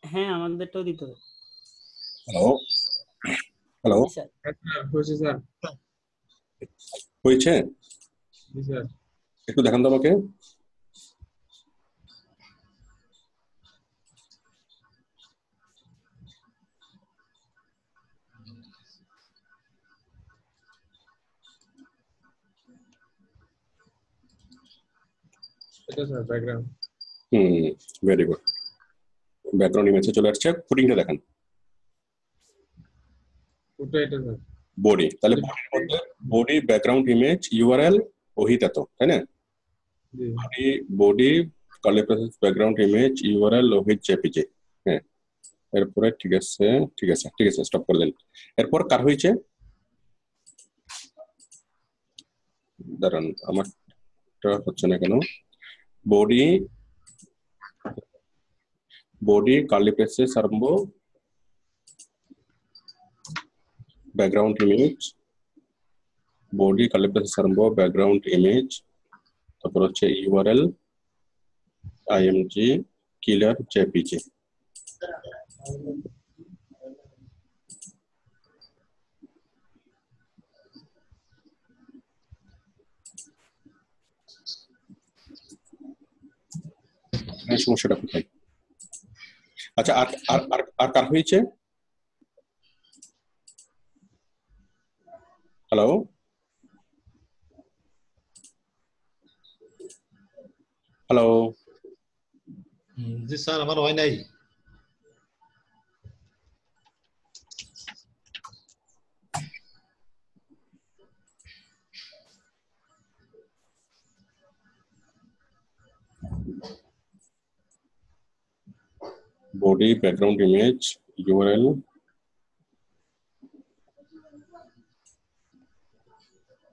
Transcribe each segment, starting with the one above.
হ্যাঁ আমাদেরটাও দিতে হবে। হ্যালো হ্যালো জি স্যার। হয়েছে স্যার। হয়েছে? জি স্যার। একটু দেখান তো আমাকে। এটা sir background. Very good. Background ইমেজে চলে আসছে, ফুটিংটা দেখান। ওটা এটা স্যার। বডি, তাহলে বডির মধ্যে বডি ব্যাকগ্রাউন্ড ইমেজ ইউআরএল ওহিত এত, তাই না? জি body body curly braces background image URL ওহিত জেপিজি। হ্যাঁ, এরপরে ঠিক আছে ঠিক আছে ঠিক আছে, স্টপ করে দেন। এরপর কার হয়েছে? দাঁড়ান, আমারটা হচ্ছে না কেন। বডি বডি কার্লি ব্রেসেস আরম্ভ background image, body curly braces আরম্ভ ব্যাকগ্রাউন্ড ইমেজ, তারপর হচ্ছে ইউআরএল আইএমজি কিলার জেপিজি। সমস্যাটা কোথায়? আচ্ছা, আর আর আর আর কার হয়েছে? হ্যালো হ্যালো জি স্যার, আমার হয় নাই। body background image URL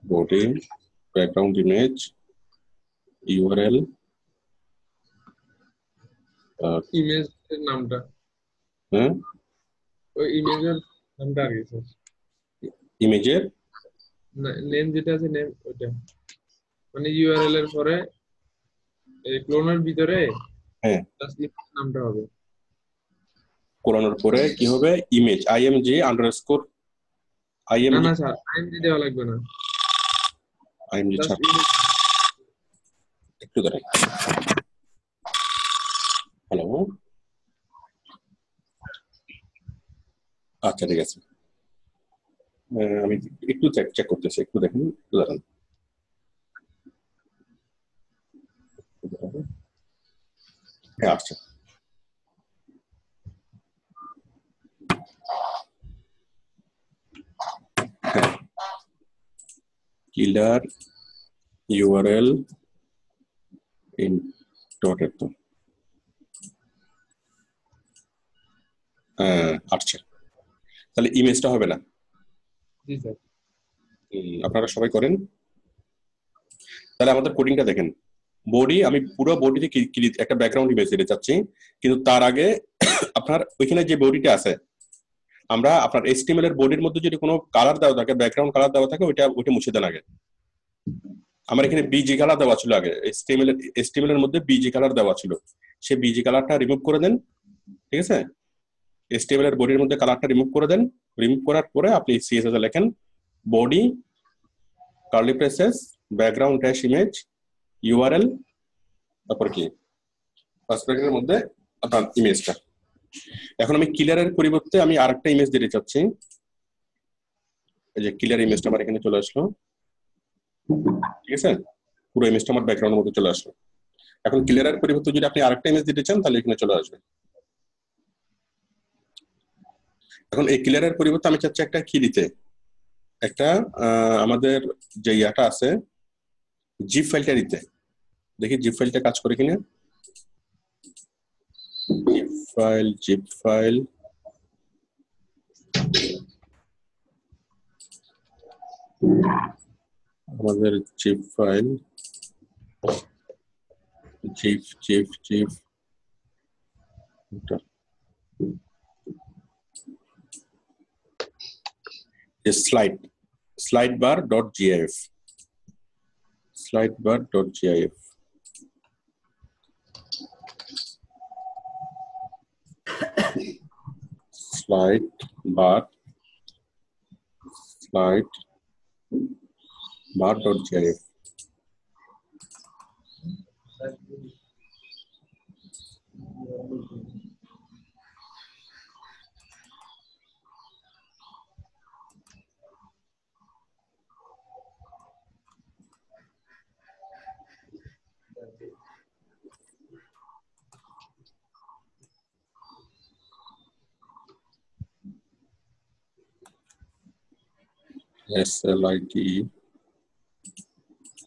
body background image URL ইমেজের নামটা, হ্যাঁ ওই ইমেজের নামটা আগে স্যার। ইমেজের নেম যেটা আছে নেম ওইটা, মানে ইউআরএল এর পরে এই ক্লোনের ভিতরে হ্যাঁ নামটা হবে। কোলনের পরে কি হবে? ইমেজ IMG আন্ডারস্কোর না IMG না স্যার, আইএমজি দেওয়া লাগবে না, IMG জাস্ট ছাড়, একটু দাঁড়ান। হ্যালো, আচ্ছা ঠিক আছে, আমি একটু চেক করতেছি, একটু দেখেন, একটু দাঁড়ান। হ্যাঁ আসছে। হ্যাঁ, কিলার URL ইন ডট তো আসছে, তাহলে ইমেজটা হবে না। জি স্যার। আপনারা সবাই করেন। তাহলে আমাদের কোডিংটা দেখেন। বডি, আমি পুরো বডিতে একটা ব্যাকগ্রাউন্ড ইমেজ দিতে চাচ্ছি, কিন্তু তার আগে আপনার ওইখানে যে বডিটা আছে, আমরা আপনার HTML এর বডির মধ্যে যদি কোনো কালার দেওয়া থাকে, ব্যাকগ্রাউন্ড কালার দেওয়া থাকে, ওইটা মুছে দেন আগে। আমার এখানে বিজি কালার দেওয়া ছিল আগে, HTML এর মধ্যে বিজি কালার দেওয়া ছিল, সেই বিজি কালারটা রিমুভ করে দেন। ঠিক আছে, HTML এর বডির মধ্যে কালারটা রিমুভ করে দেন। রিমুভ করার পরে আপনি CSS এ লেখেন body curly braces background dash image URL, তারপর কি ফার্স্ট ব্র্যাকেটের মধ্যে আপনার ইমেজটা। এখন আমি কিলারের পরিবর্তে আমি আরেকটা ইমেজ দিতে চাচ্ছি। এই যে কিলার ইমেজটা আমার এখানে চলে আসলো, ঠিক আছে, পুরো ইমেজটা আমার ব্যাকগ্রাউন্ডের মধ্যে চলে আসলো। এখন কিলারের পরিবর্তে যদি আপনি আরেকটা ইমেজ দিতে চান, তাহলে এখানে চলে আসবে। এখন এই ক্লিয়ারের পরিবর্তে আমি চাচ্ছি একটা কি দিতে, একটা আমাদের যে ইয়াটা আছে জিপ ফাইলটা দিতে। দেখি জিপ ফাইলটা কাজ করে কিনা। জিপ ফাইল আমাদের zip file zip slide bar.gif slide bar bar.gif. SLID.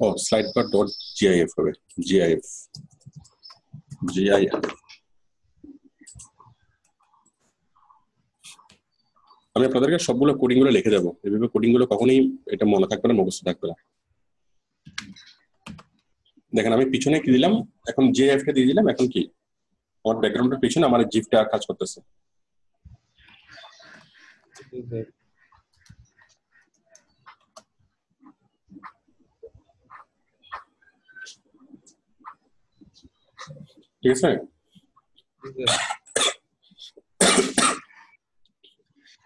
Oh, slidebar.gif হবে gif. আমি আপনাদেরকে সবগুলো কোডিং গুলো লিখে দেবো, এভাবে কোডিং গুলো কখনোই এটা মনে থাকবে না, মুখস্থ থাকবে না। দেখেন আমি পিছনে কি দিলাম, এখন জিএফ কে দিয়ে দিলাম, এখন কি আমার ব্যাকগ্রাউন্ডের পিছনে আমার জিফটা কাজ করতেছে। ঠিক আছে।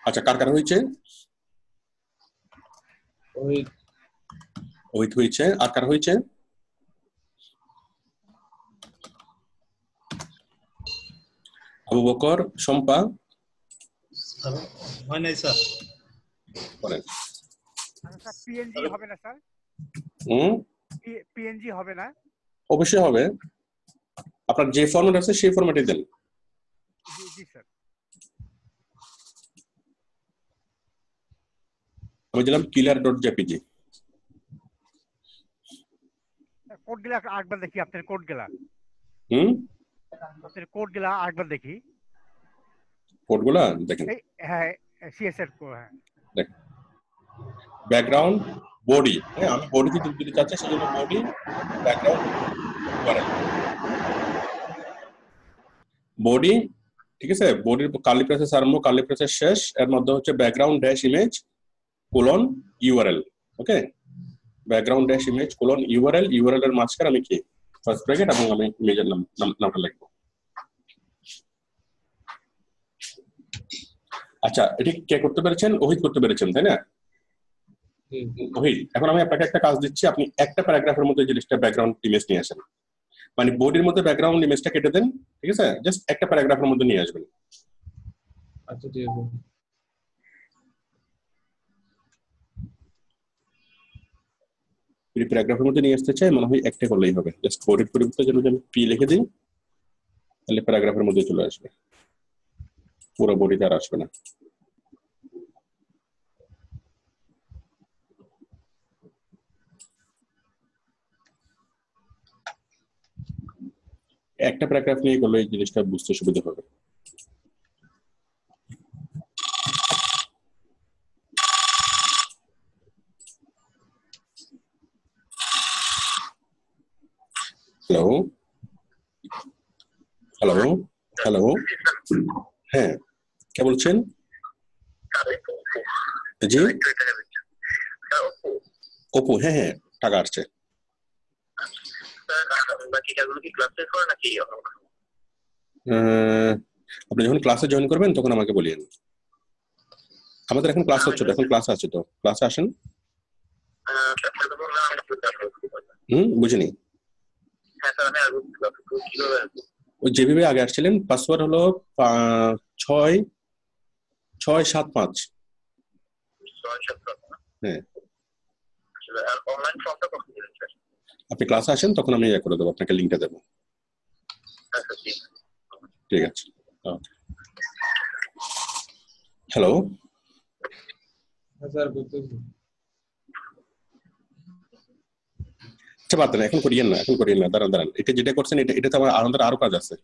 আচ্ছা, কার কার হয়েছে? ওহিত হয়েছে। আর কার হয়েছে? আবু বকর, শম্পা? হয় নাই স্যার। বলেন। স্যার পিএনজি হবে না স্যার? পিএনজি হবে না? অবশ্যই হবে, আপনার যে ফরম্যাট আছে সেই ফরম্যাটে দেন। জি স্যার। আমি দিলাম killer.jpg। কোডগুলা আরেকবার দেখি, আপনার কোডগুলা। আপনার কোডগুলা আরেকবার দেখি। কোডগুলা দেখেন। হ্যাঁ, সিএসএর কোড। হ্যাঁ, দেখ, ব্যাকগ্রাউন্ড বডি, হ্যাঁ আমি বডিতে দিতে চাচ্ছি, সেজন্য বডি ব্যাকগ্রাউন্ড বডি, ঠিক আছে। বডির কার্লি ব্রেসেস আরম্ভ, কার্লি ব্রেসেস শেষ, এর মধ্যে হচ্ছে background dash image colon URL. Okay, background dash image colon URL, URL এর মাঝখানে আমি কি ফার্স্ট ব্র্যাকেট এবং আমি ইমেজের নামটা লিখবো। আচ্ছা, এটি কে করতে পেরেছেন? ওহিত করতে পেরেছেন, তাই না? ওহিত, এখন আমি আপনাকে একটা কাজ দিচ্ছি, আপনি একটা প্যারাগ্রাফের মধ্যে জিনিসটা ব্যাকগ্রাউন্ড ইমেজ নিয়ে আসেন, মানে বডির মধ্যে ব্যাকগ্রাউন্ড ইমেজটা কেটে দেন, ঠিক আছে, জাস্ট একটা প্যারাগ্রাফের মধ্যে নিয়ে আসবেন। আচ্ছা ঠিক আছে। যদি প্যারাগ্রাফের মধ্যে নিয়ে আসতে চাই, মনে হয় একটা করলেই হবে, জাস্ট বডির পরিবর্তে যেন আমি পি লিখে দিই, তাহলে প্যারাগ্রাফের মধ্যে চলে আসবে, পুরো বডিতে আর আসবে না। একটা প্যারাগ্রাফ নিয়ে করলে এই জিনিসটা বুঝতে সুবিধা হবে। হ্যালো হ্যালো হ্যালো, হ্যাঁ কে বলছেন? জি অপু, হ্যাঁ হ্যাঁ টাকা আসছে। আপনি যখন ক্লাসে জয়েন করবেন তখন আমাকে বলিয়েন। আমাদের এখন ক্লাস হচ্ছে, এখন ক্লাস আছে, তো ক্লাসে আসেন। বুঝিনি। ওই যেভাবে আগে আসছিলেন, পাসওয়ার্ড হলো 665। হ্যাঁ, আপনি ক্লাসে আসেন তখন আমি ইয়ে করে দেবো, আপনাকে লিঙ্কটা দেবো। ঠিক আছে। হ্যালো স্যার করতেছি। আচ্ছা বাদ দেন, এখন করিয়েন না, এখন করিয়েন না, দাঁড়ান দাঁড়ান, এটা যেটা করছেন এটাতে আমাদের আরো কাজ আছে।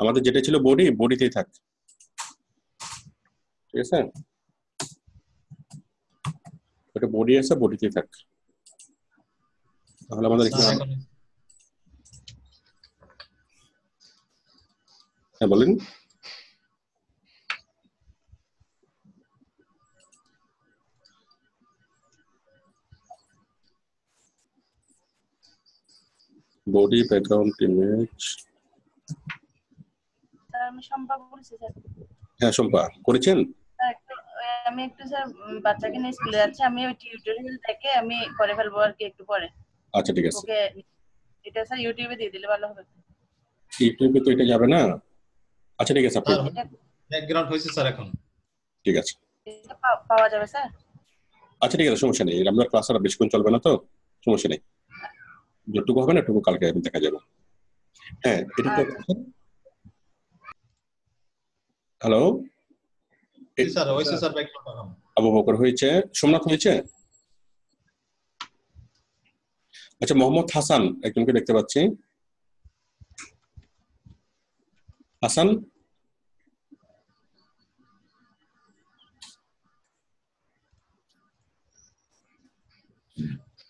আমাদের যেটা ছিল বডি, বডিতেই থাক, ঠিক আছে, ওটা বডি আছে, বডিতেই থাক, তাহলে আমাদের হ্যাঁ বলেন। বডি ব্যাকগ্রাউন্ড ইমেজ, আমি সম্ভব বলছি স্যার। হ্যাঁ শম্পা, করেছেন? স্যার আমি একটু স্যার বাচ্চাকে নিয়ে স্কুলে যাচ্ছি, আমি ওই টিউটোরিয়াল দেখে আমি করে ফেলবো আর কি একটু পরে। আচ্ছা ঠিক আছে। ওকে এটা স্যার ইউটিউবে দিয়ে দিলে ভালো হবে। ইউটিউবে তো এটা যাবে না। আচ্ছা ঠিক আছে, আপনি ব্যাকগ্রাউন্ড হয়েছে স্যার এখন। ঠিক আছে, এটা পাওয়া যাবে স্যার? আচ্ছা ঠিক আছে, সমস্যা নেই। আপনার ক্লাস আর বেশিক্ষণ চলবে না তো, সমস্যা নেই। যতটুকু হবে না এটুকু কালকে দেখা যাবে। হ্যাঁ এটা তো। হ্যালো স্যার হয়েছে স্যার, ব্যাকগ্রাউন্ড এখন। আবু বকর হয়েছে, সোমনাথ হয়েছে। আচ্ছা মোহাম্মদ হাসান একজনকে দেখতে পাচ্ছি। হাসান,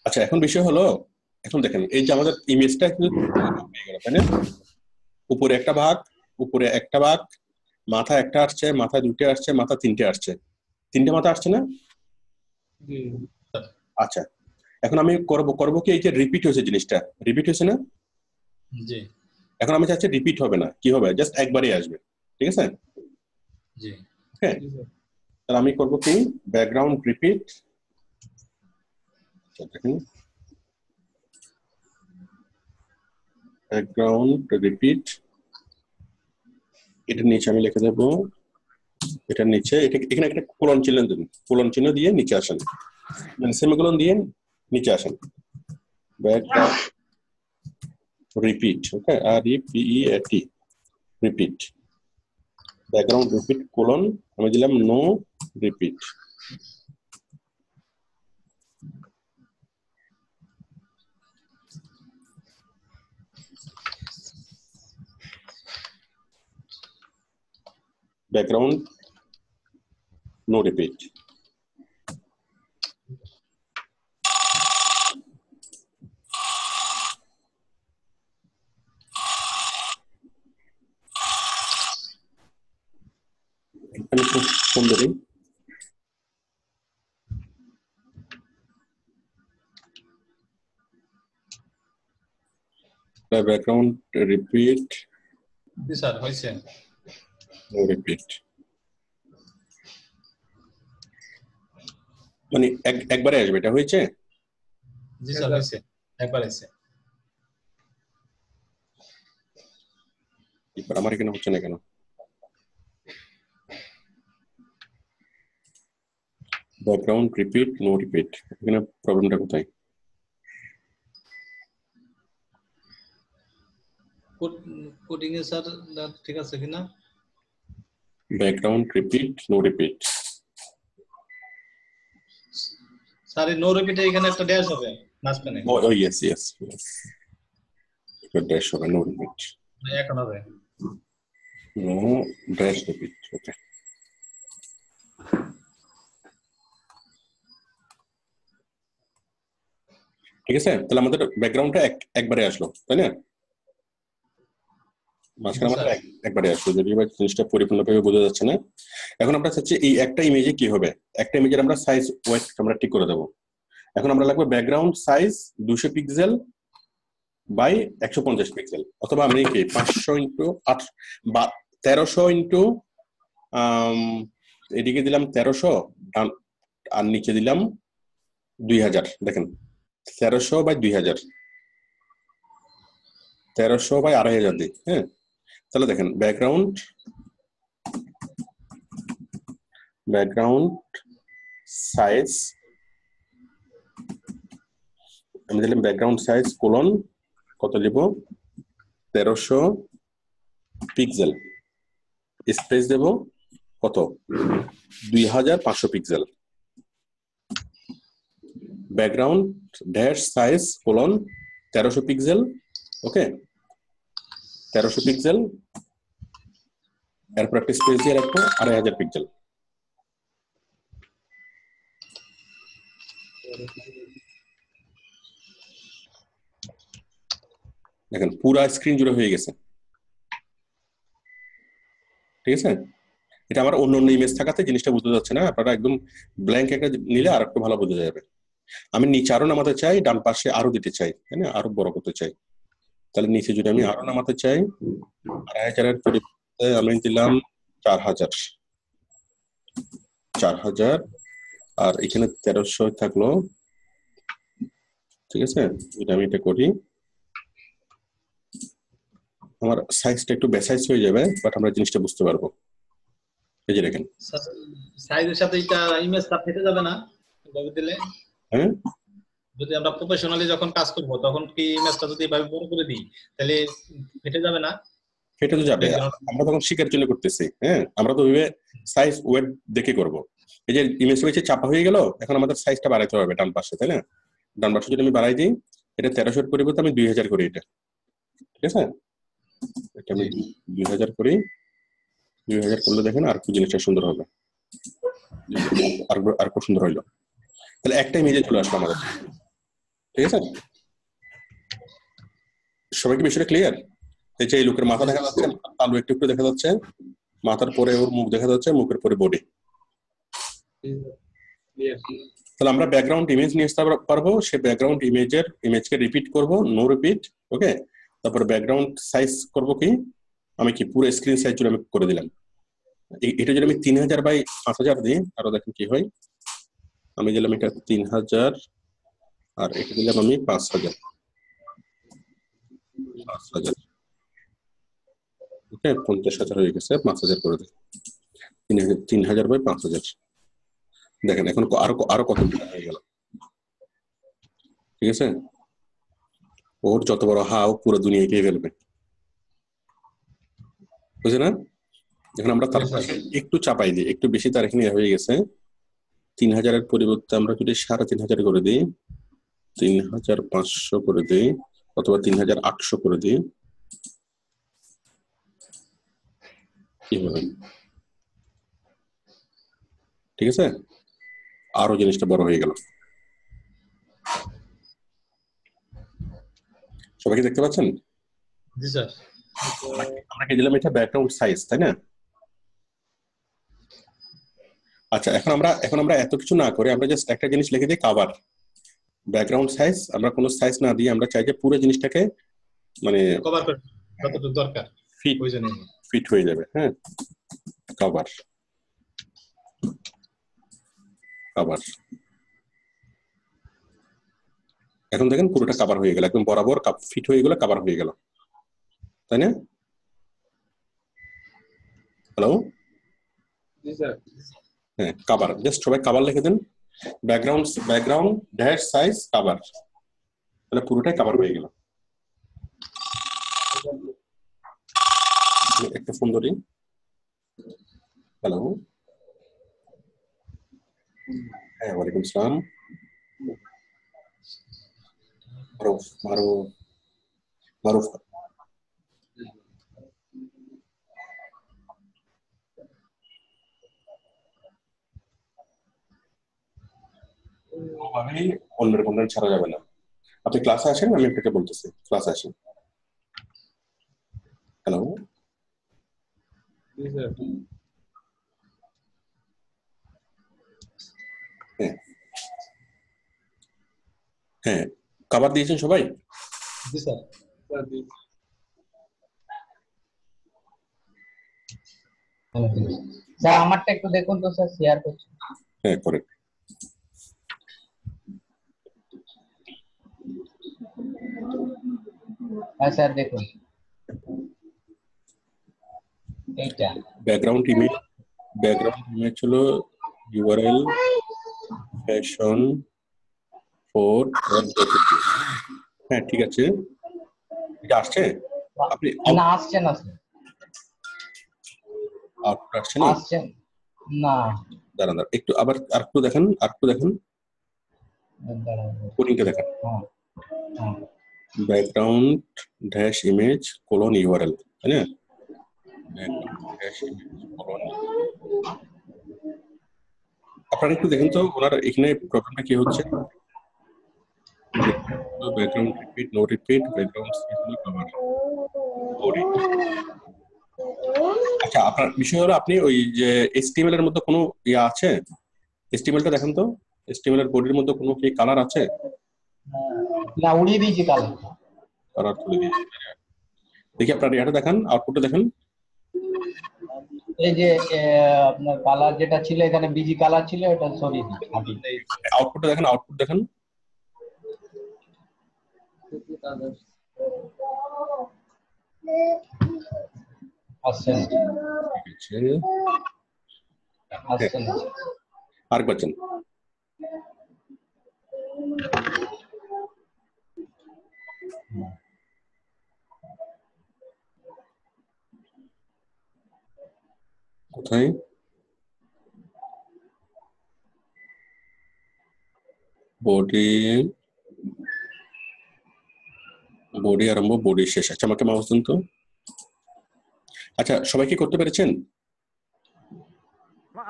আচ্ছা এখন বিষয় হলো, এখন দেখেন এই যে আমাদের ইমেজটা কিন্তু হয়ে গেল, তাই না? উপরে একটা ভাগ, উপরে একটা ভাগ, মাথা একটা আসছে, মাথা দুটো আসছে, মাথা তিনটে আসছে, তিনটে মাথা আসছে না? জি আচ্ছা এখন আমি করবো কি, এই যে রিপিট হয়েছে জিনিসটা, রিপিট হয়েছে না? জি এখন আমি চাচ্ছি রিপিট হবে না, কি হবে, জাস্ট একবারই আসবে, ঠিক আছে? জি হ্যাঁ জি স্যার। তাহলে আমি করবো কি, ব্যাকগ্রাউন্ড রিপিট। দেখেন ব্যাকগ্রাউন্ড রিপিট, এটার নিচে আমি লিখে দেবো, এটার নিচে এটা এখানে একটা কোলন চিহ্ন দিন, কোলন চিহ্ন দিয়ে নিচে আসেন, মানে সেমিকোলন দিয়ে নিচে আসেন। Background repeat, okay, REPEAT, repeat, background repeat colon, আমি দিলাম no repeat. Background no repeat. আমি ফোন ধরি, ব্যাকগ্রাউন্ড রিপিট জি স্যার হয়েছে। নো রিপিট, মানে একবারে আসবে, এটা হয়েছে? জি স্যার হয়েছে, একবার হয়েছে। এবার আমার এখানে হচ্ছে না কেন? ব্যাকগ্রাউন্ড রিপিট নো রিপিট, এখানে প্রবলেমটা কোথায়? কোডিং এ স্যার ঠিক আছে কিনা? Background repeat no repeat, sir এই নো রিপিটে এখানে একটা ড্যাশ হবে মাঝখানে। ও ইয়েস ইয়েস ইয়েস, এটা ড্যাশ হবে, নো রিপিট, এখন হবে। No dash repeat, okay. ঠিক আছে, তাহলে আমাদের ব্যাকগ্রাউন্ডটা একবারে আসলো, তাই না? মাঝখানে আমাদের একবারে আসলো, যদিও বা জিনিসটা পরিপূর্ণভাবে বোঝা যাচ্ছে না। এখন আমরা চাচ্ছি এই একটা ইমেজে কি হবে, একটা ইমেজের আমরা সাইজ ওয়েট আমরা ঠিক করে দেবো। এখন আমরা লাগবে background size 200 pixel by 150 pixel, অথবা আমি কি 500 ইন্টু 8 বা 1300 ইন্টু এদিকে দিলাম 1300 আর নিচে দিলাম 2000। দেখেন 1300 বাই 2000, 1300 বাই 2500 দিই, হ্যাঁ। তাহলে দেখেন ব্যাকগ্রাউন্ড সাইজ, আমি দিলাম ব্যাকগ্রাউন্ড সাইজ কোলন কত দেব, 1300 পিক্সেল, স্পেস দেব কত, 2500 pixel, background dash size colon 1300 pixel, okay, 1300 pixel, এরপর একটা স্পেস দিয়ে রাখবো 2500 পিক্সেল। দেখেন পুরা স্ক্রিন জুড়ে হয়ে গেছে, ঠিক আছে? এটা আমার অন্য অন্য ইমেজ থাকাতে জিনিসটা বোঝা যাচ্ছে না, আপনারা একদম ব্ল্যাঙ্ক একটা নিলে আর একটু ভালো বোঝা যাবে। আমি নিচে আরো নামাতে চাই, ডান পাশে আরো দিতে চাই, তাই না, আরো বড় করতে চাই। তাহলে নিচে যদি আমি আরো নামাতে চাই, 2500 এর পরিবর্তে আমি দিলাম 4000 আর এখানে 1300 থাকলো, ঠিক আছে। আমি এটা করি, আমার সাইজটা একটু বেসাইজ হয়ে যাবে, বাট আমরা জিনিসটা বুঝতে পারবো। এই যে দেখেন সাইজের সাথে এটা ইমেজটা ফেটে যাবে না এভাবে দিলে? হ্যাঁ, যদি আমরা প্রফেশনালি যখন কাজ করব তখন কি ইমেজটা যদি এভাবে বড় করে দিই তাহলে ফেটে যাবে না? ফেটে তো যাবে, আমরা তখন শিকার জন্য করতেছি। হ্যাঁ, আমরা তো ওইভাবে সাইজ ওয়েট দেখে করব। এই যে ইমেজটা হচ্ছে চাপা হয়ে গেল, এখন আমাদের সাইজটা বাড়াইতে হবে ডান পাশে, তাই না? ডান পাশে যদি আমি বাড়াই দিই, এটা 1300 পরিবর্তে আমি 2000 করি, এটা ঠিক আছে। এটা আমি 2000 করি, 2000 করলে দেখেন আর কি জিনিসটা সুন্দর হবে, আর খুব সুন্দর হইলো। তাহলে একটা ইমেজে চলে আসলো আমাদের, ঠিক আছে। সবাই কি বিষয়টা ক্লিয়ার? এই যে এই লোকের মাথা দেখা যাচ্ছে, তালু একটু একটু দেখা যাচ্ছে, মাথার পরে ওর মুখ দেখা যাচ্ছে, মুখের পরে বডি। তাহলে আমরা ব্যাকগ্রাউন্ড ইমেজ নিয়ে আসতে পারবো, সে ব্যাকগ্রাউন্ড ইমেজকে রিপিট করব, নো রিপিট, ওকে। তারপর ব্যাকগ্রাউন্ড সাইজ করব কি, আমি কি পুরো স্ক্রিন সাইজ জুড়ে আমি করে দিলাম। এটা যদি আমি 3000 বাই 5000 দিই, আরো দেখেন কি হয়। আমি দিলাম এটা 3000 আর এটা দিলাম আমি 5000, ওকে। 50000 হয়ে গেছে, 5000 করে দিই, 3000 বাই 5000। দেখেন এখন আরো কত হয়ে গেল, ঠিক আছে। ওর যত বড় হাও পুরো দুনিয়া খেয়ে ফেলবে, বুঝে না? এখন আমরা তার পাশে একটু চাপাই দিই, একটু বেশি তার এখানে হয়ে গেছে। 3000 এর পরিবর্তে আমরা যদি 3500 করে দিই, 3500 করে দিই, অথবা 3800 করে দিই, কি হবে? ঠিক আছে, আরো জিনিসটা বড় হয়ে গেল। সবাই কি দেখতে পাচ্ছেন? জি স্যার। আমরা কি দিলাম এটা ব্যাকগ্রাউন্ড সাইজ, তাই না? আচ্ছা, এখন আমরা এত কিছু না করে আমরা জাস্ট একটা জিনিস লিখে দিই, কভার। ব্যাকগ্রাউন্ড সাইজ আমরা কোনো সাইজ না দিয়ে আমরা চাই যে পুরো জিনিসটাকে মানে কভার করে যতটুকু দরকার ফিট হয়ে যাবে। হ্যাঁ, কভার এখন দেখেন পুরোটা কভার হয়ে গেল, একদম বরাবর ফিট হয়ে গেল, কভার হয়ে গেল, তাই না? হ্যালো, হ্যাঁ, কভার। জাস্ট সবাই কভার লিখে দেন, ব্যাকগ্রাউন্ড ড্যাশ সাইজ কভার, তাহলে পুরোটাই কভার হয়ে গেল। একটা ফোন ধরি। হ্যালো, হ্যাঁ, ওয়ালাইকুম আসসালাম। মারুফ অন্যের কন্টেন্ট ছাড়া যাবে না। আপনি ক্লাসে আসেন, আমি আপনাকে বলতেছি, ক্লাসে আসেন। হ্যালো, হ্যাঁ, কভার দিয়েছেন সবাই? জি স্যার। স্যার আমারটা একটু দেখুন তো স্যার, শেয়ার করছি। হ্যাঁ, করেন। হ্যাঁ স্যার দেখুন এইটা ব্যাকগ্রাউন্ড ইমেজ হলো ইউআরএল ফ্যাশন 4। হ্যাঁ, ঠিক আছে, এটা আসছে। আপনি না আসছে না স্যার, আউটপুট আসছে না? আসছে না। দাঁড়ান একটু, আবার আরেকটু দেখেন, কোডিংটা দেখেন। Background dash image colon URL, তাই না? আপনারা একটু দেখেন তো ওনার এখানে প্রবলেমটা কি হচ্ছে। Background repeat, no repeat, background cover. আচ্ছা, আপনার বিষয় হলো আপনি ওই যে HTML এর মধ্যে কোনো ইয়া আছে? HTML টা দেখেন তো, HTML এর বডির মধ্যে কোনো কি কালার আছে? না, উড়িয়ে দিয়েছি কালার তুলে দিয়েছি। দেখি আপনার ইয়াটা দেখান, আউটপুটটা দেখেন। এই যে আপনার কালার যেটা ছিল এখানে বিজি কালার ছিল ওটা সরিয়ে দিন আগে। আউটপুটটা দেখেন, আউটপুট দেখেন। আসছে না, ঠিক আছে, আসছে না। আরেকবার যান। কোথায়? বডি, বডি আরম্ভ, বডি শেষ। আচ্ছা আমাকে মাউস দিন তো। আচ্ছা সবাই কি করতে পেরেছেন?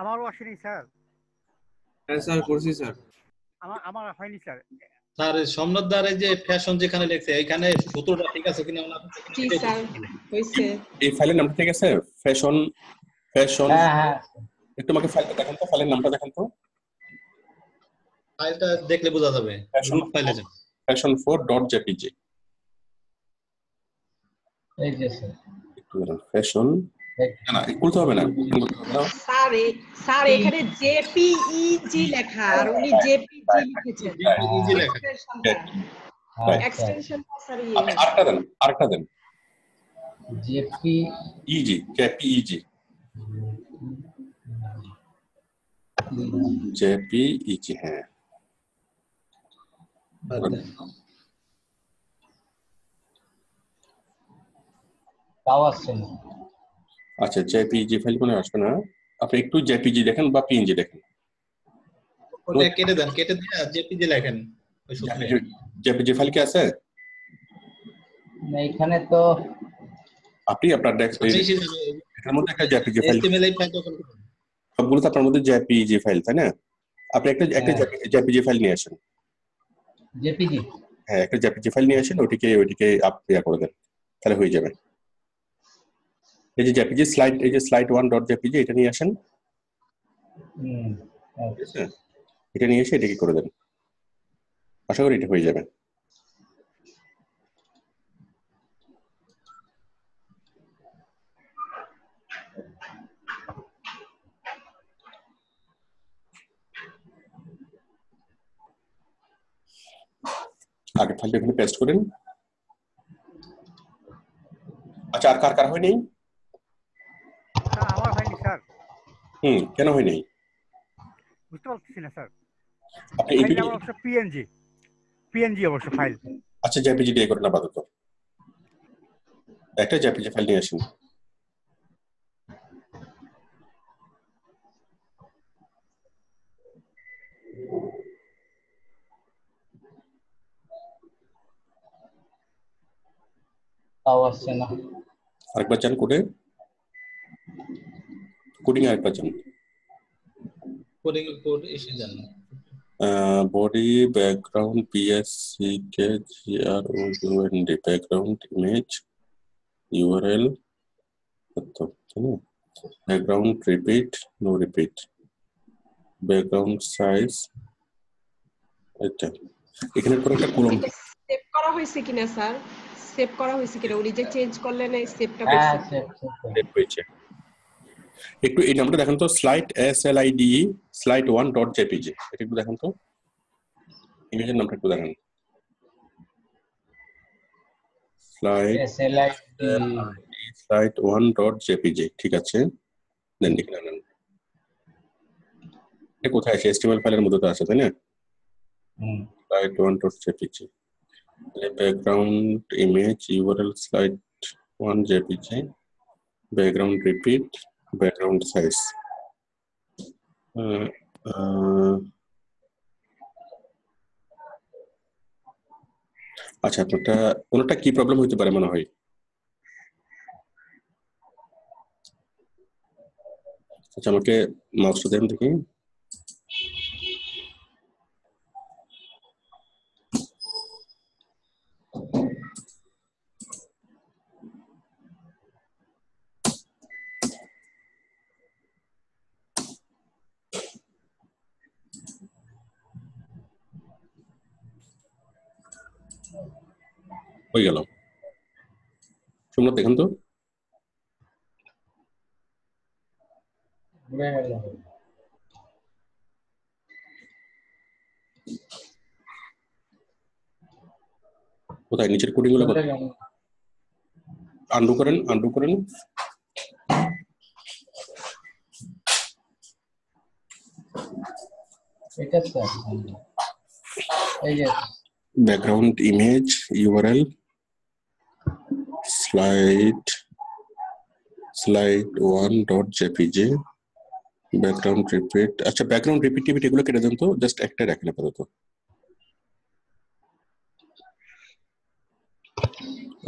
আমারও আসেনি স্যার, হ্যাঁ স্যার করছি স্যার। আমার হয়নি স্যার। স্যার সোমনাথ দার এই যে ফ্যাশন যেখানে লেখছে এখানে সূত্রটা ঠিক আছে কিনা ওনার জি স্যার হইছে। এই ফাইলের নামটা ঠিক আছে? Fashion, fashion. হ্যাঁ হ্যাঁ একটু আমাকে ফাইলটা দেখেন তো, ফাইলের নামটা দেখেন তো। ফাইলটা দেখলে বোঝা যাবে। ফ্যাশন, রুট ফাইলে যান। fashion4.jpg। এই যে স্যার একটু দেখেন, ফ্যাশন, না খুলতে হবে না, স্যার এখানে জেপিইজি লেখা আর উনি জেপিজি লিখেছেন। ইজি লেখা। এক্সটেনশনটা স্যার আপনি আরেকটা দেন, আরেকটা দেন। JPEG, JPEG, JPEG. হ্যাঁ তাও আসছে না। আচ্ছা জেপিইজি ফাইল মনে আসবে না, আপনি একটু জেপিজি দেখেন বা পিএনজি দেখেন। ওটা কেটে দেন, কেটে দিয়ে জেপিজি লেখেন ওই সূত্রে। জেপিজি ফাইল কি আছে? না এখানে তো আপনি আপনার এটার মধ্যে একটা JPG file, HTML file open করুন। সবগুলো তো আপনার মধ্যে জেপিজি ফাইল, তাই না? আপনি একটা জেপিজি ফাইল নিয়ে আসেন। জেপিজি হ্যাঁ একটা জেপিজি ফাইল নিয়ে আসেন, ওইটিকে আপনি করে দেন, তাহলে হয়ে যাবে। এই যে জেপিজি স্লাইড, এই যে slide1.jpg এটা নিয়ে আসেন। ঠিক আছে, এটা নিয়ে এসে এটাকে করে দেন, আশা করি এটা হয়ে যাবে। আগে ফাইলটা এখানে পেস্ট করেন। আচ্ছা আর কার কার হয়নি? স্যার আমার হয়নি স্যার, কেন হয়নি? বুঝতে পারছি না স্যার। আপনি ফাইল এইটুকু, নাম অবশ্য পিএনজি অবশ্য ফাইল। আচ্ছা জেপিজি দিয়ে করেন আপাতত, একটা জেপিজি ফাইল নিয়ে আসেন। তাও আসছে না। আরেকবার যান কোডে, কোডিং আরেকবার যান। কোডিং কোড এসে যান। Body background PSCKGROUND, background image URL, তাই না? Background repeat, no repeat, background size, এটা এখানে পরে একটা কলম সেভ করা হয়েছে কিনা স্যার, সেভ করা হয়েছে কিনা উনি যে চেঞ্জ করলেন এই সেভটা হ্যাঁ করছে। সেভ হয়েছে। একটু এই নামটা দেখেন তো, slide1.jpg, এটা একটু দেখেন তো, ইমেজের নামটা একটু দেখেন। slide1.jpg, ঠিক আছে, দেন লিখে নেন। এটা কোথায় আছে? HTML ফাইলের মধ্যে তো আছে, তাই না? slide1.jpg, background image URL slide1.jpg, background repeat, background size. আচ্ছা আপনারটা কোনটা কি প্রবলেম হতে পারে মনে হয়? আচ্ছা আমাকে মাউসটা দেন দেখি। হয়ে গেল, সোমনাথ দেখেন তো। ভুলে গেল। কোথায় নিচের কোডিং গুলো ভুলে গেল। আন্ডু করেন, আন্ডু করেন। এটা স্যার এই যে background image URL slide 1.jpg background repeat. আচ্ছা ব্যাকগ্রাউন্ড রিপিটিভিটি এগুলো কেটে দেন তো, জাস্ট একটা রাখেন আপাতত,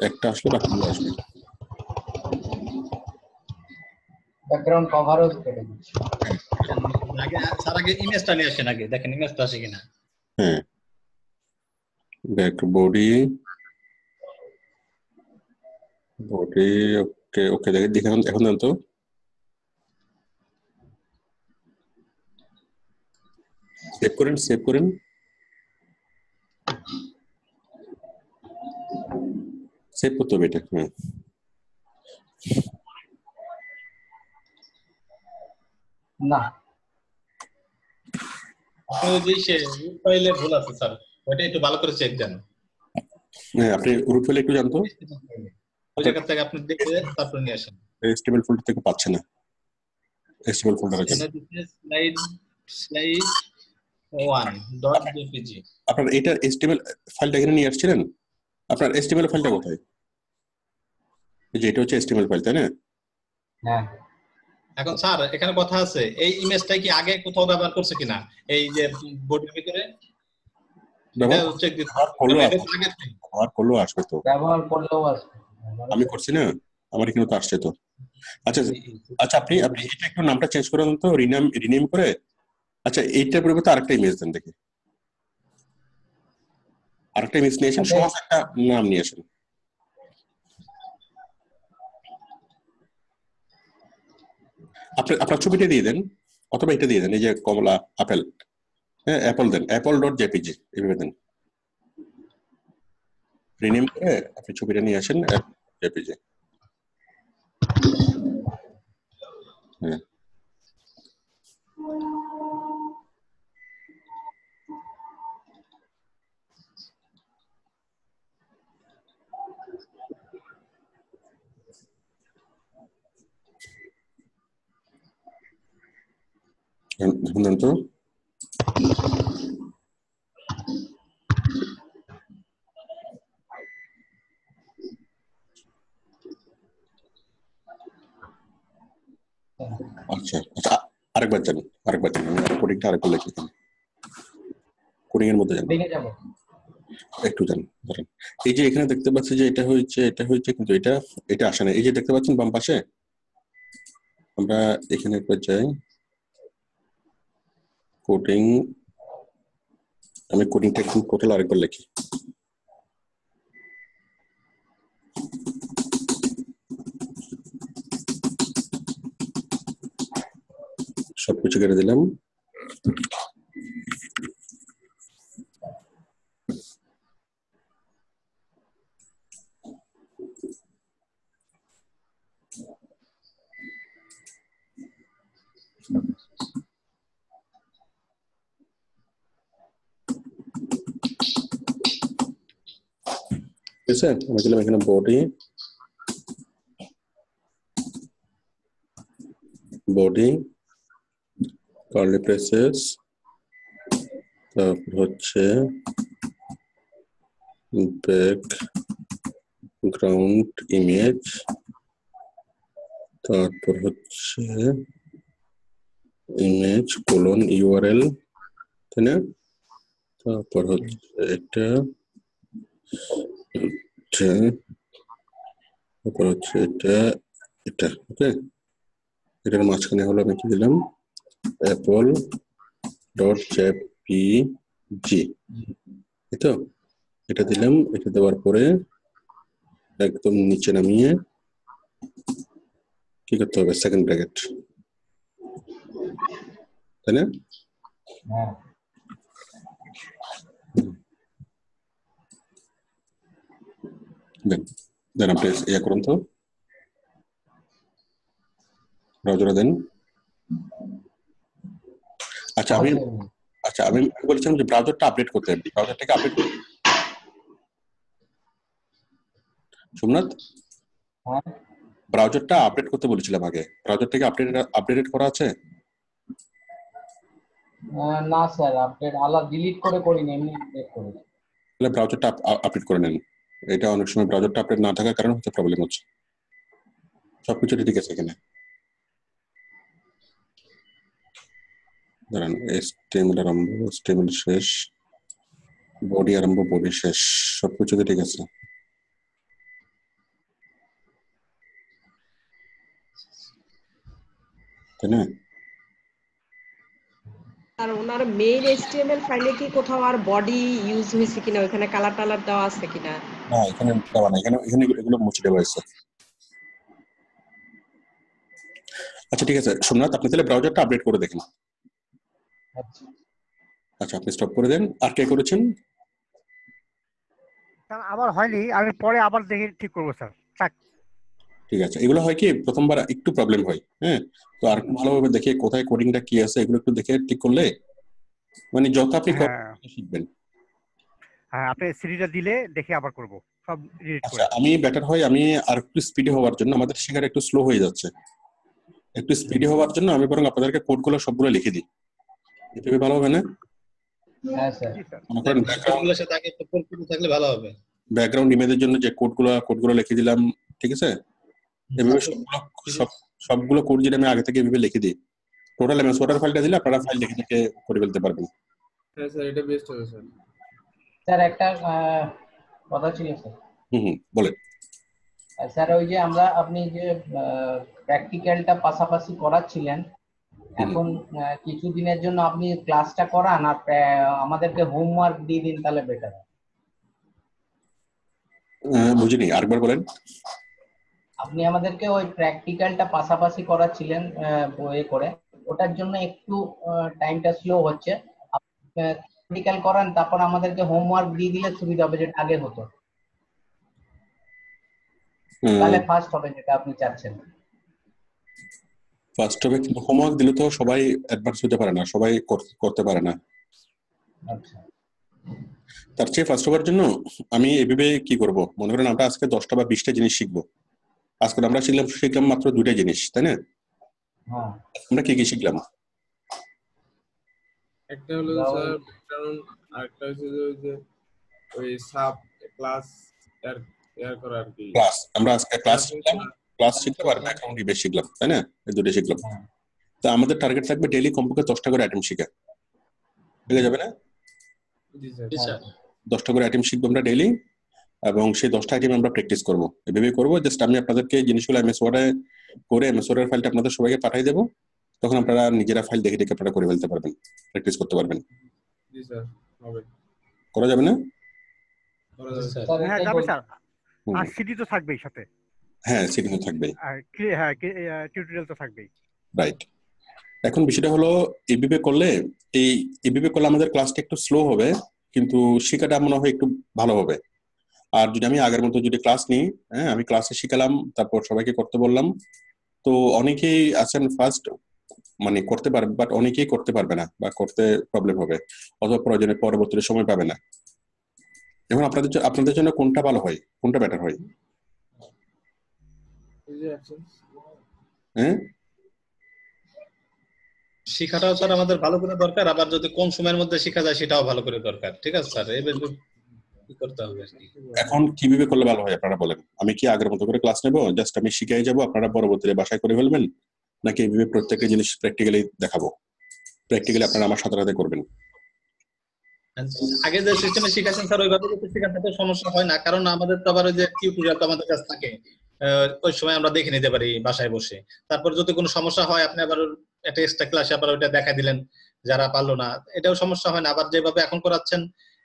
একটা আসলে বাকিগুলো আসবে। ব্যাকগ্রাউন্ড কভারও কেটে দিচ্ছি। আগে ইমেজটা নিয়ে আসেন, আগে দেখেন ইমেজটা আসে কিনা। হ্যাঁ, ব্যাক বডি ওকে ওকে দেখেন এখন দেন তো। সেভ করেন, সেভ করেন। সেভ করতে হবে এটা। হ্যাঁ না আপনার যে ফাইলে ভুল আছে স্যার, ওটা একটু ভালো করে চেক দেন। হ্যাঁ, আপনি রুট ফাইলে একটু জানতো ওই জায়গা থেকে আপনি দেখে তারপর নিয়ে আসেন। HTML ফোল্ডার থেকে পাচ্ছে না, HTML ফোল্ডারে যান। slide 1.jpg আপনার এটা HTML ফাইলটা এখানে নিয়ে আসছিলেন, আপনার HTML ফাইলটা কোথায়? এই যে এটা হচ্ছে HTML ফাইল, তাই না? হ্যাঁ এখন স্যার এখানে কথা আছে, এই ইমেজটা কি আগে কোথাও ব্যবহার করছে কিনা এই যে বডির ভিতরে ব্যবহার চেক দিতে করলেও আসবে তো। ব্যবহার করলেও আসবে। আমি করছি না, আমার এখানে তো আসছে তো। আচ্ছা আচ্ছা, আপনি এটা একটু নামটা চেঞ্জ করে দেন তো, রিনেম করে। আচ্ছা এইটার পরিবর্তে আরেকটা ইমেজ দেন দেখি, আরেকটা ইমেজ নিয়ে আসেন, সহজ একটা নাম নিয়ে আসেন। আপনার ছবিটা দিয়ে দেন, অথবা এটা দিয়ে দেন, এই যে কমলা আপেল, হ্যাঁ অ্যাপল দেন, apple.jpg এইভাবে দেন, রিনেম করে আপনি ছবিটা নিয়ে আসেন jpg। হ্যাঁ দেন তো। আচ্ছা আচ্ছা, আরেকবার যান, কোডিংটা আরেকবার লিখে দেন, কোডিং এর মধ্যে যান, দেখে যাবো। একটু যান ধরেন। এই যে এখানে দেখতে পাচ্ছি যে এটা হয়েছে কিন্তু এটা আসে না। এই যে দেখতে পাচ্ছেন বাম পাশে, আমরা এখানে একবার যাই, কোডিং, আমি কোডিংটা একটু টোটাল আরেকবার লিখি। সবকিছু কেটে দিলাম। ঠিক আছে, আমি দিলাম এখানে বডি কার্লি ব্রেসেস, তারপর হচ্ছে ব্যাকগ্রাউন্ড ইমেজ, তারপর হচ্ছে ইমেজ কোলন ইউআরএল, তাই না? তারপর হচ্ছে এটা, তারপর হচ্ছে এটা ওকে। এটার মাঝখানে হলো আমি কি দিলাম, apple.jpg, এই তো এটা দিলাম। এটা দেওয়ার পরে একদম নিচে নামিয়ে কি করতে হবে, সেকেন্ড ব্র্যাকেট, তাই না? হ্যাঁ দেন আপনি ইয়ে করুন তো, ব্রাউজারে দেন, আচ্ছা আমি বলেছিলাম যে ব্রাউজারটা আপডেট করতে হবে, ব্রাউজারটাকে আপডেট সোমনাথ, হ্যাঁ ব্রাউজারটা আপডেট করতে বলেছিলাম আগে, ব্রাউজারটাকে আপডেট করা আছে? না স্যার, আপডেট ডিলিট করে করিনি, এমনি আপডেট করেছি। তাহলে ব্রাউজারটা আপডেট করে নেন। এটা অনেক সময় ব্রাউজারটা আপডেট না থাকার কারণে হচ্ছে প্রবলেম হচ্ছে। সবকিছু ঠিক আছে এখানে, দাঁড়ান, HTML আরম্ভ, HTML শেষ, বডি আরম্ভ, বডি শেষ, সবকিছু ঠিক আছে, তাই না? আর ওনার মেইন HTML ফাইলে কি কোথাও আর বডি ইউজ হয়েছে কিনা, ওখানে কালার টালার দেওয়া আছে কিনা? না এখানে দেওয়া না, এখানে এগুলো মুছে দেওয়া হয়েছে। আচ্ছা ঠিক আছে সোমনাথ, আপনি তাহলে ব্রাউজারটা আপডেট করে দেখেন। আচ্ছা আপনি স্টপ করে দেন। আর কে করেছেন? স্যার আমার হয়নি, আমি পরে আবার দেখে ঠিক করবো স্যার। থাক। ঠিক আছে, এগুলো হয় কি প্রথমবার একটু প্রবলেম হয়, হ্যাঁ, তো আর একটু ভালোভাবে দেখে কোথায় কোডিংটা কি আছে এগুলো একটু দেখে ঠিক করলে মানে যত আপনি শিখবেন। হ্যাঁ, আপনি সিডিটা দিলে দেখে আবার করব সব এডিট করে। আচ্ছা আমি বেটার হয়, আমি আর একটু স্পিডি হওয়ার জন্য, আমাদের শেখার একটু স্লো হয়ে যাচ্ছে, একটু স্পিডি হওয়ার জন্য আমি বরং আপনাদেরকে কোডগুলো সবগুলো লিখে দিই, এটা ভালো হবে না? হ্যাঁ স্যার, কোডগুলোর সাথে আগে একটু পরিচিত থাকলে ভালো হবে। ব্যাকগ্রাউন্ড ইমেজের জন্য যে কোডগুলো লিখে দিলাম, ঠিক আছে, এভাবে সবগুলো কোড যদি আমি আগে থেকে এভাবে লিখে দিই, টোটাল এমএস ওয়াটার ফাইলটা দিলে আপনারা ফাইল লিখে লিখে করে ফেলতে পারবেন। হ্যাঁ স্যার, এটা বেস্ট হবে স্যার। স্যার একটা কথা ছিল স্যার। বলেন স্যার, ওই যে আপনি যে প্র্যাকটিক্যালটা পাশাপাশি করাচ্ছিলেন, এখন কিছুদিনের জন্য আপনি ক্লাসটা করান আর আমাদেরকে হোমওয়ার্ক দিয়ে দিন, তাহলে বেটার। বুঝিনি, আরেকবার বলেন। আপনি আমাদেরকে ওই প্র্যাকটিক্যালটা পাশাপাশি করাচ্ছিলেন বইয়ে করে, ওটার জন্য একটু টাইমটা স্লো হচ্ছে। প্র্যাকটিক্যাল করান, তারপর আমাদেরকে হোমওয়ার্ক দিয়ে দিলে সুবিধা হবে, যেটা আগে হতো, তাহলে ফার্স্ট হবে যেটা আপনি চাচ্ছেন। ফার্স্ট হবে, কিন্তু হোমওয়ার্ক দিলে তো সবাই অ্যাডভান্স হতে পারে না, সবাই করতে পারে না। আচ্ছা, তার চেয়ে ফার্স্ট হওয়ার জন্য আমি এভাবে কি করব, মনে করেন আমরা আজকে 10টা বা 20টা জিনিস শিখবো, আজকে আমরা শিখলাম মাত্র 2টা জিনিস, তাই না? হ্যাঁ, আমরা কি কি শিখলাম? একটা হলো স্যার ব্যাকগ্রাউন্ড, আরেকটা হচ্ছে যে ওই সাব ক্লাস এর করা আর কি। ক্লাস, আমরা আজকে ক্লাস শিখলাম আর ব্যাকগ্রাউন্ড ইমেজ শিখলাম, তাই না? এই দুটো শিখলাম। তো আমাদের টার্গেট থাকবে ডেইলি কমপক্ষে 10টা করে আইটেম শেখা, ঠিক যাবে না? জি স্যার, 10টা করে আইটেম শিখবো আমরা ডেইলি, এবং সেই 10টা আইটেম আমরা প্র্যাকটিস করবো, এভাবেই করবো। জাস্ট আমি আপনাদেরকে জিনিসগুলো এমএস ওয়ার্ডে করে এমএস ওয়ার্ডের ফাইলটা আপনাদের সবাইকে পাঠিয়ে দেবো, তখন আপনারা নিজেরা ফাইল দেখে দেখে আপনারা করে ফেলতে পারবেন, প্র্যাকটিস করতে পারবেন। জি স্যার, হবে। করা যাবে না? হ্যাঁ যাবে স্যার। আর সিডি তো থাকবেই সাথে। হ্যাঁ সিডি তো থাকবেই, আর হ্যাঁ টিউটোরিয়াল তো থাকবেই। রাইট। এখন বিষয়টা হলো এইভাবে করলে আমাদের ক্লাসটা একটু স্লো হবে, কিন্তু শেখাটা মনে হয় একটু ভালো হবে। আর যদি আমি আগের মতো যদি ক্লাস নিই, হ্যাঁ আমি ক্লাসে শিখালাম, তারপর সবাইকে করতে বললাম, তো অনেকেই আছেন ফার্স্ট মানে করতে পারবে, বাট অনেকেই করতে পারবে না বা করতে প্রবলেম হবে, অথবা প্রয়োজনে পরবর্তী সময় পাবে না। এখন আপনাদের জন্য কোনটা ভালো হয়, কোনটা বেটার হয়? হ্যাঁ, শিখাটাও স্যার আমাদের ভালো করে দরকার, আবার যদি কম সময়ের মধ্যে শেখা যায় সেটাও ভালো করে দরকার। ঠিক আছে স্যার, এভাবে কি করতে হবে? এখন কিভাবে করলে ভালো হয় আপনারা বলেন? আমি কি আগের মতো করে ক্লাস নেব, জাস্ট আমি শিখাই যাব, আপনারা পরবর্তীতে বাসায় করে ফেলবেন, নাকি এইভাবে প্রত্যেকটা জিনিস প্র্যাকটিক্যালি দেখাবো, প্র্যাকটিক্যালি আপনারা আমার সাথে সাথে করবেন? আগে যে সিস্টেমে শিখাচ্ছেন স্যার ওইভাবে যদি শেখাতে তো সমস্যা হয় না, কারণ আমাদের তো আবার ওই যে টিউটোরিয়াল তো আমাদের কাছে থাকে, ওই সময় আমরা দেখে নিতে পারি বাসায় বসে। তারপর যদি কোনো সমস্যা হয় আপনি আবার একটা এক্সট্রা ক্লাসে আবার ওইটা দেখাই দিলেন, যারা পারলো না এটাও সমস্যা হয় না। আবার যেভাবে এখন করাচ্ছেন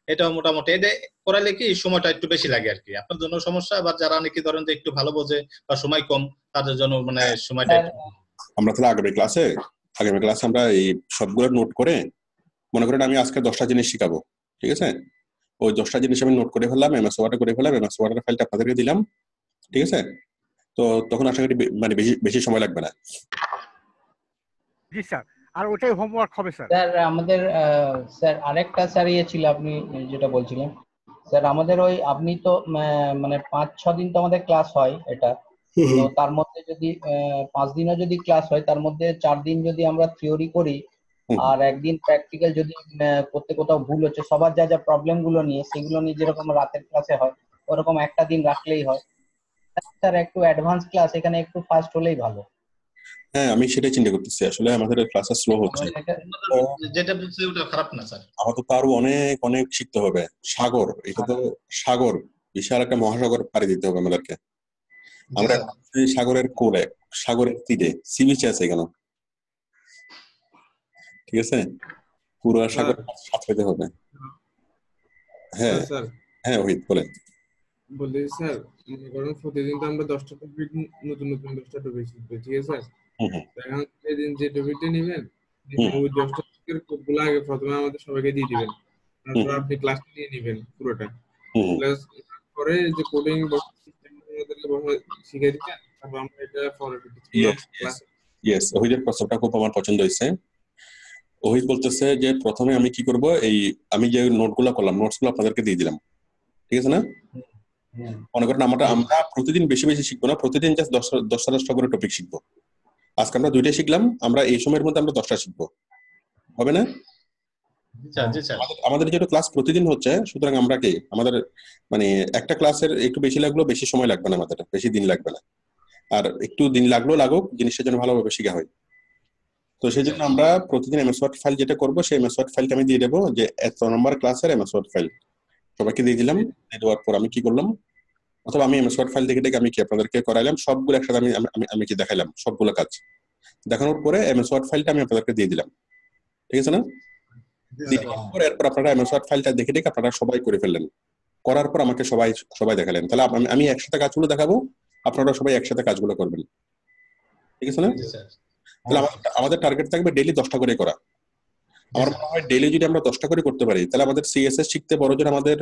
এটাও মোটামুটি, এটা করালে কি সময়টা একটু বেশি লাগে আর কি, আপনার জন্য সমস্যা। আবার যারা নাকি ধরেন যে একটু ভালো বোঝে বা সময় কম, তাদের জন্য মানে সময়টা আমরা তাহলে আগামী ক্লাসে আমরা এই সবগুলো নোট করে, মনে করেন আমি আজকে 10টা জিনিস শিখাবো, ঠিক আছে, ওই 10টা জিনিস আমি নোট করে ফেললাম, এমএস ওয়ার্ডে করে ফেললাম, এমএস ওয়ার্ডের ফাইলটা আপনাদেরকে দিলাম, ঠিক আছে? তো তখন আশা করি মানে বেশি সময় লাগবে না। জি স্যার, আর ওটাই হোমওয়ার্ক হবে স্যার। স্যার আমাদের স্যার আরেকটা স্যার ইয়ে ছিল, আপনি যেটা বলছিলেন স্যার, আমাদের ওই আপনি তো মানে 5-6 দিন তো আমাদের ক্লাস হয় এটা, তো তার মধ্যে যদি 5 দিনও যদি ক্লাস হয়, তার মধ্যে 4 দিন যদি আমরা থিওরি করি আর একদিন প্র্যাকটিক্যাল, যদি করতে কোথাও ভুল হচ্ছে, সবার যা যা প্রবলেম গুলো নিয়ে সেগুলো নিয়ে যেরকম রাতের ক্লাসে হয় ওরকম একটা দিন রাখলেই হয় স্যার। একটু অ্যাডভান্স ক্লাস এখানে একটু ফাস্ট হলেই ভালো। হ্যাঁ, আমি সেটাই চিন্তা করতেছি, আসলে আমাদের ক্লাসটা স্লো হচ্ছে। যেটা বলছে ওটা খারাপ না স্যার, আমাদের তো আরো অনেক অনেক শিখতে হবে। সাগর, এটা তো সাগর, বিশাল একটা মহাসাগর পাড়ি দিতে হবে আমাদেরকে। আমরা সাগরের কোলে, সাগরের তীরে, সি বিচে আছে কেন, ঠিক আছে, পুরো সাগর সাঁতরাতে হবে। হ্যাঁ স্যার হ্যাঁ ওহিত বলেন। বলি স্যার, মনে করেন প্রতিদিন তো আমরা 10টা টপিক, নতুন নতুন 10টা টপিক শিখবো, ঠিক আছে স্যার? এখন সেদিন যে টপিকটা নেবেন, ওই 10টা টপিকের কোডগুলো আগে প্রথমে আমাদের সবাইকে দিয়ে দিবেন, তারপর আপনি ক্লাসটা নিয়ে নেবেন পুরোটা। ক্লাস পরে যে কোডিং সিস্টেম আমাদেরকে শিখিয়ে দিবেন, তারপর আমরা এটা ফরওয়ার্ড ক্লাস। ইয়েস, ওহিদের প্রস্তাবটা খুব আমার পছন্দ হয়েছে। ওহিত বলতেছে যে প্রথমে আমি কি করব, এই আমি যে নোটগুলো করলাম, নোটসগুলো আপনাদেরকে দিয়ে দিলাম, ঠিক আছে না? মনে করেন আমরা প্রতিদিন বেশি বেশি শিখবো না, প্রতিদিন জাস্ট 10টা করে টপিক শিখবো। আজকে আমরা 2টা শিখলাম, আমরা এই সময়ের মধ্যে আমরা 10টা শিখবো, হবে না? আমাদের যেটা ক্লাস প্রতিদিন হচ্ছে, সুতরাং আমরা কি আমাদের মানে একটা ক্লাসের একটু বেশি লাগলো, বেশি সময় লাগবে না, আমাদের বেশি দিন লাগবে না, আর একটু দিন লাগলো লাগুক, জিনিসটা যেন ভালোভাবে শেখা হয়। তো সেই জন্য আমরা প্রতিদিন এমএস ওয়ার্ড ফাইল যেটা করবো, সেই এমএস ওয়ার্ড ফাইলটা আমি দিয়ে দেবো, যে এত নম্বর ক্লাসের এমএস ওয়ার্ড ফাইল সবাইকে দিয়ে দিলাম। দিয়ে দেওয়ার পর আমি কি করলাম, অথবা আমি এমএস ওয়ার্ড ফাইল দেখে দেখে আমি কি আপনাদেরকে করাইলাম, সবগুলো একসাথে আমি আমি কি দেখাইলাম, সবগুলো কাজ দেখানোর পরে এমএস ওয়ার্ড ফাইলটা আমি আপনাদেরকে দিয়ে দিলাম, ঠিক আছে না? এরপর আপনারা এমএস ওয়ার্ড ফাইলটা দেখে দেখে আপনারা সবাই করে ফেললেন, করার পর আমাকে সবাই দেখালেন, তাহলে আমি একসাথে কাজগুলো দেখাবো, আপনারা সবাই একসাথে কাজগুলো করবেন, ঠিক আছে না? তাহলে আমাদের টার্গেট থাকবে ডেইলি 10টা করে করা। আমার মনে হয় ডেইলি যদি আমরা 10টা করে করতে পারি, তাহলে আমাদের সিএসএস শিখতে বড়জোর আমাদের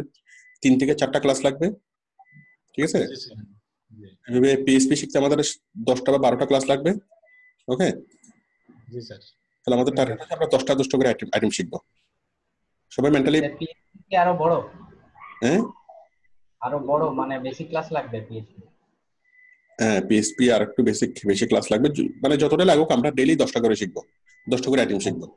3 থেকে 4টা ক্লাস লাগবে, ঠিক আছে? এভাবে পিএইচপি শিখতে আমাদের 10টা বা 12টা ক্লাস লাগবে, ওকে? জি স্যার। তাহলে আমাদের টার্গেট হচ্ছে আমরা 10টা করে আইটেম শিখবো, সবাই মেন্টালি। আরো বড়, হ্যাঁ আরো বড় মানে বেশি ক্লাস লাগবে পিএইচপি। হ্যাঁ, পিএইচপি আর একটু বেশি ক্লাস লাগবে, মানে যতটা লাগুক আমরা ডেইলি 10টা করে শিখবো, 10টা করে আইটেম শিখবো।